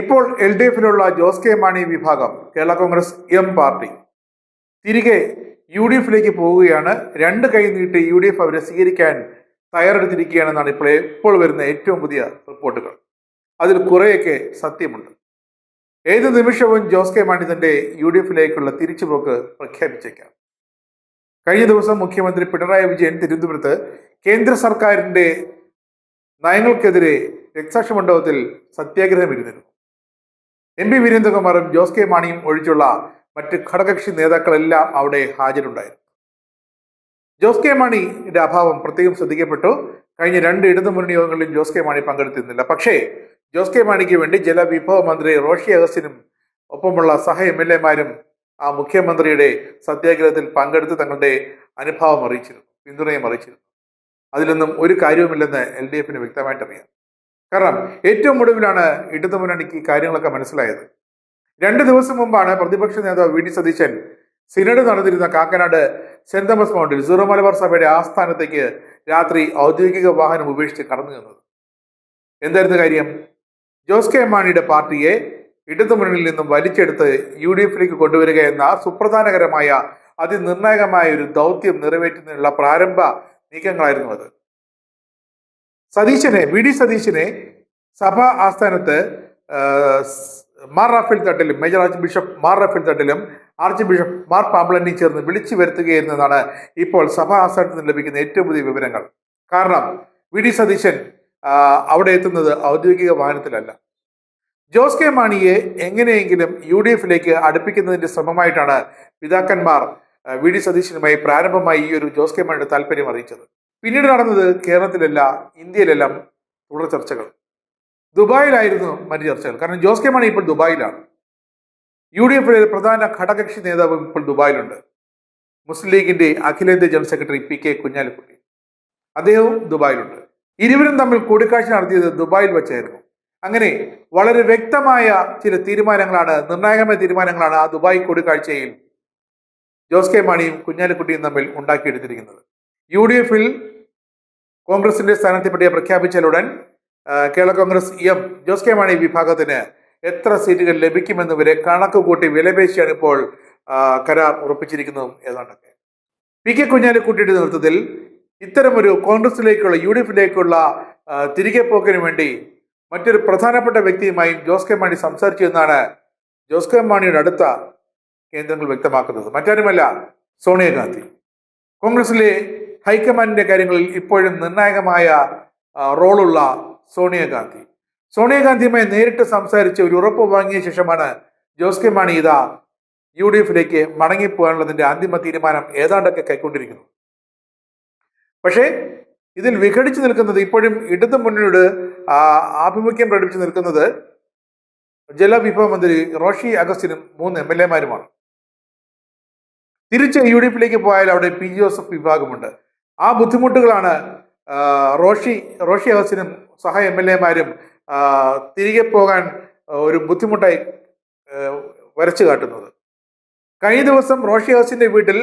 ഇപ്പോൾ L D എഫിലുള്ള Jose K Mani വിഭാഗം കേരള കോൺഗ്രസ് എം പാർട്ടി തിരികെ യു ഡി എഫിലേക്ക് പോവുകയാണ്. രണ്ട് കൈ നീട്ടി യു ഡി എഫ് അവരെ സ്വീകരിക്കാൻ തയ്യാറെടുത്തിരിക്കുകയാണെന്നാണ് ഇപ്പോൾ വരുന്ന ഏറ്റവും പുതിയ റിപ്പോർട്ടുകൾ. അതിൽ കുറേയൊക്കെ സത്യമുണ്ട്. ഏത് നിമിഷവും ജോസ് കെ മാണി തന്റെ യു ഡി എഫിലേക്കുള്ള തിരിച്ചുപോക്ക് പ്രഖ്യാപിച്ചേക്കാം. കഴിഞ്ഞ ദിവസം മുഖ്യമന്ത്രി പിണറായി വിജയൻ തിരുവനന്തപുരത്ത് കേന്ദ്ര സർക്കാരിന്റെ നയങ്ങൾക്കെതിരെ രക്തസാക്ഷി മണ്ഡപത്തിൽ സത്യാഗ്രഹം ഇരുന്നിരുന്നു. എം പി വീരേന്ദ്രകുമാറും ജോസ് കെ മാണിയും ഒഴിച്ചുള്ള മറ്റ് ഘടകകക്ഷി നേതാക്കളെല്ലാം അവിടെ ഹാജരുണ്ടായിരുന്നു. ജോസ് കെ മാണിയുടെ അഭാവം പ്രത്യേകം ശ്രദ്ധിക്കപ്പെട്ടു. കഴിഞ്ഞ 2 ഇടതുമുന്നണി യോഗങ്ങളിലും ജോസ് കെ മാണി പങ്കെടുത്തിരുന്നില്ല. പക്ഷേ ജോസ് കെ മാണിക്ക് വേണ്ടി ജലവിഭവ മന്ത്രി റോഷി അഗസ്റ്റിനും ഒപ്പമുള്ള സഹ MLA-മാരും ആ മുഖ്യമന്ത്രിയുടെ സത്യാഗ്രഹത്തിൽ പങ്കെടുത്ത് തങ്ങളുടെ അനുഭാവം അറിയിച്ചിരുന്നു, പിന്തുണയും അറിയിച്ചിരുന്നു. അതിലൊന്നും ഒരു കാര്യവുമില്ലെന്ന് LDF വ്യക്തമായിട്ടറിയാം. കാരണം ഏറ്റവും ഒടുവിലാണ് ഇടതുമുന്നണിക്ക് കാര്യങ്ങളൊക്കെ മനസ്സിലായത്. 2 ദിവസം മുമ്പാണ് പ്രതിപക്ഷ നേതാവ് വി ഡി സതീശൻ സിനഡ് നടന്നിരുന്ന കാക്കനാട് സെന്റ് തോമസ് മൗണ്ടിൽ സീറോ മലബാർ സഭയുടെ ആസ്ഥാനത്തേക്ക് രാത്രി ഔദ്യോഗിക വാഹനം ഉപേക്ഷിച്ച് കടന്നു നിന്നത്. എന്തായിരുന്നു കാര്യം? ജോസ് കെ മാണിയുടെ പാർട്ടിയെ ഇടതുമുന്നണിയിൽ നിന്നും വലിച്ചെടുത്ത് യു ഡി എഫിലേക്ക് കൊണ്ടുവരിക എന്ന സുപ്രധാനകരമായ അതിനിർണായകമായ ഒരു ദൗത്യം നിറവേറ്റുന്നതിനുള്ള പ്രാരംഭ നീക്കങ്ങളായിരുന്നു അത്. വി ഡി സതീശനെ സഭാ ആസ്ഥാനത്ത് മാർ റാഫേൽ തട്ടിലും major archbishop Mar Raphael തട്ടിലും ആർച്ച് ബിഷപ്പ് മാർ പാമ്പളനി ചേർന്ന് വിളിച്ചു വരുത്തുകയെന്നതാണ് ഇപ്പോൾ സഭാ ആസ്ഥാനത്ത് നിന്ന് ലഭിക്കുന്ന ഏറ്റവും പുതിയ വിവരങ്ങൾ. കാരണം വി ഡി സതീശൻ അവിടെ എത്തുന്നത് ഔദ്യോഗിക വാഹനത്തിലല്ല. ജോസ് കെ മാണിയെ എങ്ങനെയെങ്കിലും യു ഡി എഫിലേക്ക് അടുപ്പിക്കുന്നതിന്റെ ശ്രമമായിട്ടാണ് പിതാക്കന്മാർ വി ഡി സതീശനുമായി പ്രാരംഭമായി ഈ ഒരു ജോസ് കെ മാണിയുടെ താല്പര്യം അറിയിച്ചത്. പിന്നീട് നടന്നത് കേരളത്തിലല്ല, ഇന്ത്യയിലെല്ലാം തുടർ ചർച്ചകൾ. ദുബായിലായിരുന്നു മറ്റു ചർച്ചകൾ. കാരണം ജോസ് കെ മാണി ഇപ്പോൾ ദുബായിലാണ്. യു ഡി എഫിലെ പ്രധാന ഘടകകക്ഷി നേതാവ് ഇപ്പോൾ ദുബായിലുണ്ട്. മുസ്ലിം ലീഗിന്റെ അഖിലേന്ത്യാ ജനറൽ സെക്രട്ടറി PK കുഞ്ഞാലിക്കുട്ടി, അദ്ദേഹവും ദുബായിലുണ്ട്. ഇരുവരും തമ്മിൽ കൂടിക്കാഴ്ച നടത്തിയത് ദുബായിൽ വെച്ചായിരുന്നു. അങ്ങനെ വളരെ വ്യക്തമായ ചില തീരുമാനങ്ങളാണ്, നിർണായകമായ തീരുമാനങ്ങളാണ് ആ ദുബായ് കൂടിക്കാഴ്ചയിൽ ജോസ് കെ മാണിയും കുഞ്ഞാലിക്കുട്ടിയും തമ്മിൽ ഉണ്ടാക്കിയെടുത്തിരിക്കുന്നത്. യു ഡി എഫിൽ കോൺഗ്രസിന്റെ സ്ഥാനാർത്ഥി പട്ടിക പ്രഖ്യാപിച്ചാലുടൻ കേരള കോൺഗ്രസ് എം ജോസ് കെ മാണി വിഭാഗത്തിന് എത്ര സീറ്റുകൾ ലഭിക്കുമെന്ന് വരെ കണക്ക് കൂട്ടി വിലപേശിയാണ് ഇപ്പോൾ കരാർ ഉറപ്പിച്ചിരിക്കുന്നതും ഏതാണ്ടൊക്കെ. PK കുഞ്ഞാലിക്കുട്ടിയുടെ നേതൃത്വത്തിൽ ഇത്തരമൊരു കോൺഗ്രസിലേക്കുള്ള യു ഡി എഫിലേക്കുള്ള തിരികെ പോക്കിന് വേണ്ടി മറ്റൊരു പ്രധാനപ്പെട്ട വ്യക്തിയുമായും ജോസ് കെ മാണി സംസാരിച്ചു എന്നാണ് ജോസ് കെ മാണിയുടെ അടുത്ത കേന്ദ്രങ്ങൾ വ്യക്തമാക്കുന്നത്. മറ്റാരുമല്ല, സോണിയാഗാന്ധി. കോൺഗ്രസിലെ ഹൈക്കമാൻഡിന്റെ കാര്യങ്ങളിൽ ഇപ്പോഴും നിർണായകമായ റോളുള്ള സോണിയാഗാന്ധിയുമായി നേരിട്ട് സംസാരിച്ച് ഒരു ഉറപ്പ് വാങ്ങിയ ശേഷമാണ് ജോസ് കെ മാണി ഇതാ യു ഡി എഫിലേക്ക് മടങ്ങിപ്പോകാനുള്ളതിന്റെ അന്തിമ തീരുമാനം ഏതാണ്ടൊക്കെ കൈക്കൊണ്ടിരിക്കുന്നു. പക്ഷേ ഇതിൽ വിഘടിച്ചു നിൽക്കുന്നത്, ഇപ്പോഴും ഇടതു മുന്നണിയോട് ആഭിമുഖ്യം പ്രകടിപ്പിച്ചു നിൽക്കുന്നത് ജലവിഭവ മന്ത്രി റോഷി അഗസ്റ്റിനും 3 MLA-മാരുമാണ്. തിരിച്ച് യു ഡി എഫിലേക്ക് പോയാൽ അവിടെ PG ജോസഫ് വിഭാഗമുണ്ട്. ആ ബുദ്ധിമുട്ടുകളാണ് റോഷി അഗസ്റ്റിനും സഹ MLA-മാരും തിരികെ പോകാൻ ഒരു ബുദ്ധിമുട്ടായി വരച്ചു കാട്ടുന്നത്. കഴിഞ്ഞ ദിവസം റോഷി അഗസ്റ്റിന്റെ വീട്ടിൽ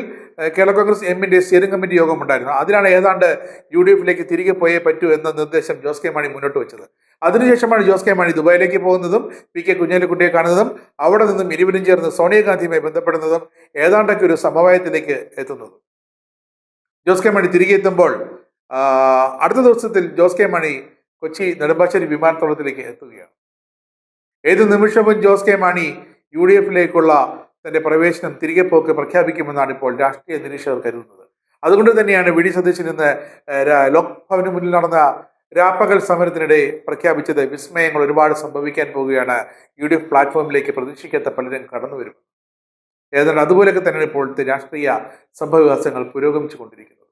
കേരള കോൺഗ്രസ് എമ്മിന്റെ സ്റ്റിയറിംഗ് കമ്മിറ്റി യോഗം ഉണ്ടായിരുന്നു. അതിലാണ് ഏതാണ്ട് യു ഡി എഫിലേക്ക് തിരികെ പോയേ പറ്റൂ എന്ന നിർദ്ദേശം ജോസ് കെ മാണി മുന്നോട്ട് വെച്ചത്. അതിനുശേഷമാണ് ജോസ് കെ മാണി ദുബായിലേക്ക് പോകുന്നതും PK കുഞ്ഞാലിക്കുട്ടിയെ കാണുന്നതും അവിടെ നിന്നും ഇരുവരും ചേർന്ന് സോണിയാഗാന്ധിയുമായി ബന്ധപ്പെടുന്നതും ഏതാണ്ടൊക്കെ ഒരു സമവായത്തിലേക്ക് എത്തുന്നതും. ജോസ് കെ മാണി തിരികെ എത്തുമ്പോൾ അടുത്ത ദിവസത്തിൽ ജോസ് കെ മാണി കൊച്ചി നെടുമ്പാശ്ശേരി വിമാനത്താവളത്തിലേക്ക് എത്തുകയാണ്. ഏത് നിമിഷവും Jose K Mani U D എഫിലേക്കുള്ള തന്റെ പ്രവേശനം, തിരികെ പോക്ക് പ്രഖ്യാപിക്കുമെന്നാണ് ഇപ്പോൾ രാഷ്ട്രീയ നിരീക്ഷകർ കരുതുന്നത്. അതുകൊണ്ട് തന്നെയാണ് വി ഡി സതീശൻ ഇന്ന് ലോക്ഭവന് മുന്നിൽ നടന്ന രാപ്പകൽ സമരത്തിനിടെ പ്രഖ്യാപിച്ചത് വിസ്മയങ്ങൾ ഒരുപാട് സംഭവിക്കാൻ പോവുകയാണ്, UDF പ്ലാറ്റ്ഫോമിലേക്ക് പ്രതീക്ഷിക്കാത്ത പലരും കടന്നു വരും. ഏതാണ്ട് അതുപോലെയൊക്കെ തന്നെയാണ് ഇപ്പോഴത്തെ രാഷ്ട്രീയ സംഭവവികാസങ്ങൾ പുരോഗമിച്ചു കൊണ്ടിരിക്കുന്നത്.